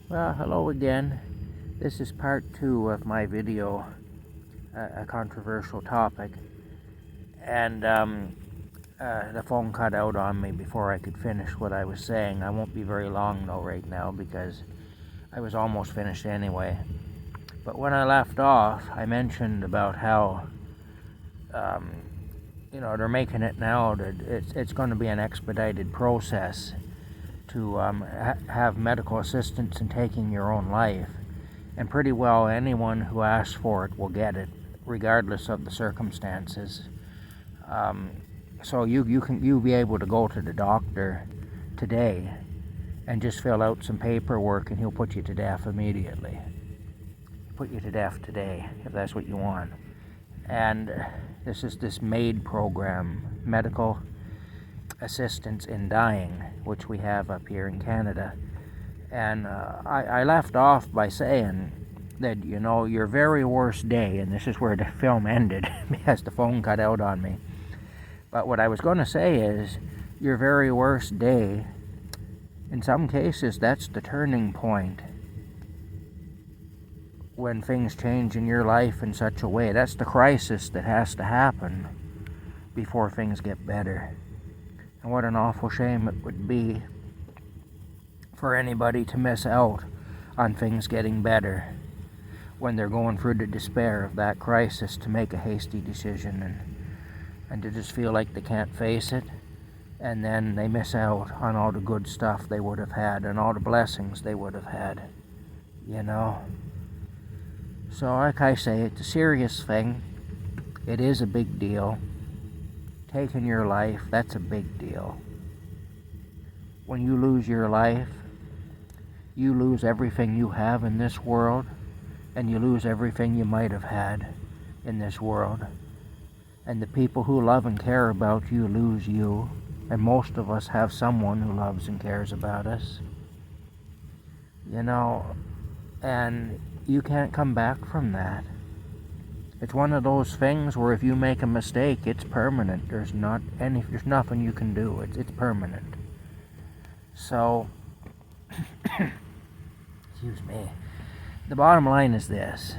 Well, hello again. This is part 2 of my video, a controversial topic. And the phone cut out on me before I could finish what I was saying. I won't be very long though right now because I was almost finished anyway. But when I left off, I mentioned about how, um, they're making it now that it's going to be an expedited process to have medical assistance in taking your own life. And pretty well anyone who asks for it will get it, regardless of the circumstances. So you'll be able to go to the doctor today and just fill out some paperwork, and he'll put you to death immediately. Put you to death today if that's what you want. And this is this MAID program, Medical Assistance in Dying, which we have up here in Canada. And I left off by saying that, your very worst day, and this is where the film ended because the phone cut out on me. But what I was going to say is, your very worst day, in some cases, that's the turning point when things change in your life in such a way. That's the crisis that has to happen before things get better. And what an awful shame it would be for anybody to miss out on things getting better when they're going through the despair of that crisis, to make a hasty decision and to just feel like they can't face it, and then they miss out on all the good stuff they would have had and all the blessings they would have had. So like I say, it's a serious thing. It is a big deal. Taking your life, that's a big deal. When you lose your life, you lose everything you have in this world, and you lose everything you might have had in this world. And the people who love and care about you lose you, and most of us have someone who loves and cares about us. And you can't come back from that. It's one of those things where if you make a mistake, it's permanent. There's nothing you can do. It's permanent. So, excuse me. The bottom line is this.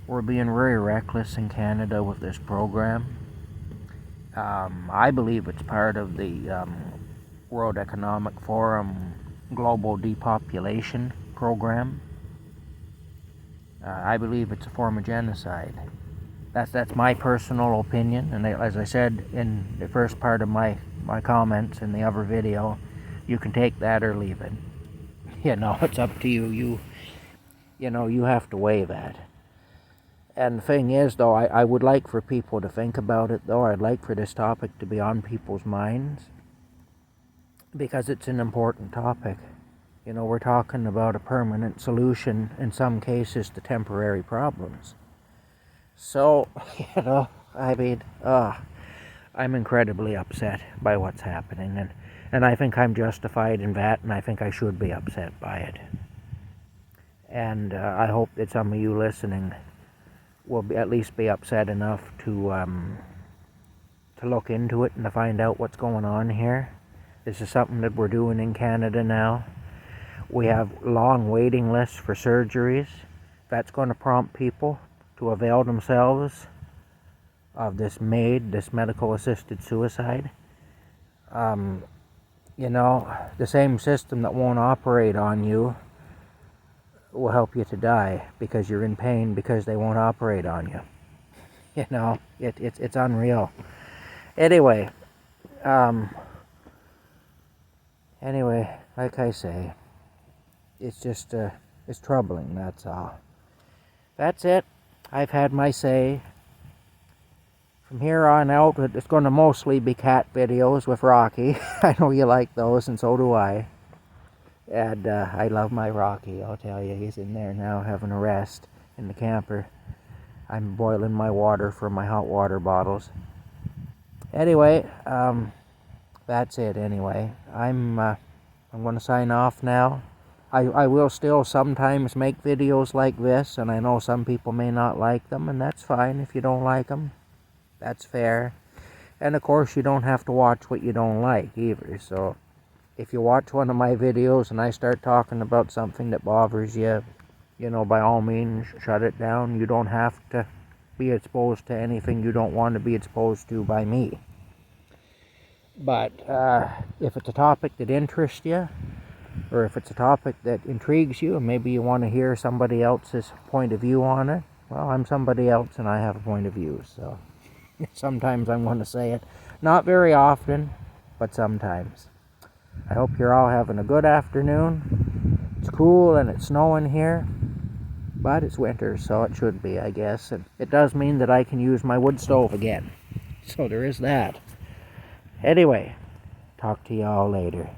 We're being very reckless in Canada with this program. I believe it's part of the World Economic Forum Global Depopulation Program. I believe it's a form of genocide. That's my personal opinion, and as I said in the first part of my comments in the other video, you can take that or leave it. It's up to you. You have to weigh that. And the thing is, though, I would like for people to think about it, though. I'd like for this topic to be on people's minds, because it's an important topic. We're talking about a permanent solution, in some cases, to temporary problems. So, I'm incredibly upset by what's happening, and I think I'm justified in that, and I think I should be upset by it. And I hope that some of you listening will at least be upset enough to look into it and to find out what's going on here. This is something that we're doing in Canada now. We have long waiting lists for surgeries. That's going to prompt people to avail themselves of this MAID, this medical assisted suicide. The same system that won't operate on you will help you to die because you're in pain because they won't operate on you. It's unreal. Anyway, like I say, it's just, it's troubling, that's all. That's it. I've had my say. From here on out, it's going to mostly be cat videos with Rocky. I know you like those, and so do I. And I love my Rocky, I'll tell you. He's in there now having a rest in the camper. I'm boiling my water from my hot water bottles. Anyway, that's it anyway. I'm going to sign off now. I will still sometimes make videos like this, and I know some people may not like them, and that's fine if you don't like them. That's fair. And of course, you don't have to watch what you don't like either, so if you watch one of my videos and I start talking about something that bothers you, you know, by all means, shut it down. You don't have to be exposed to anything you don't want to be exposed to by me. But if it's a topic that interests you, or if it's a topic that intrigues you, and maybe you want to hear somebody else's point of view on it, well, I'm somebody else and I have a point of view, so sometimes I'm going to say it. Not very often, but sometimes. I hope you're all having a good afternoon. It's cool and it's snowing here, but it's winter, so it should be, I guess. And it does mean that I can use my wood stove again. So there is that. Anyway, talk to y'all later.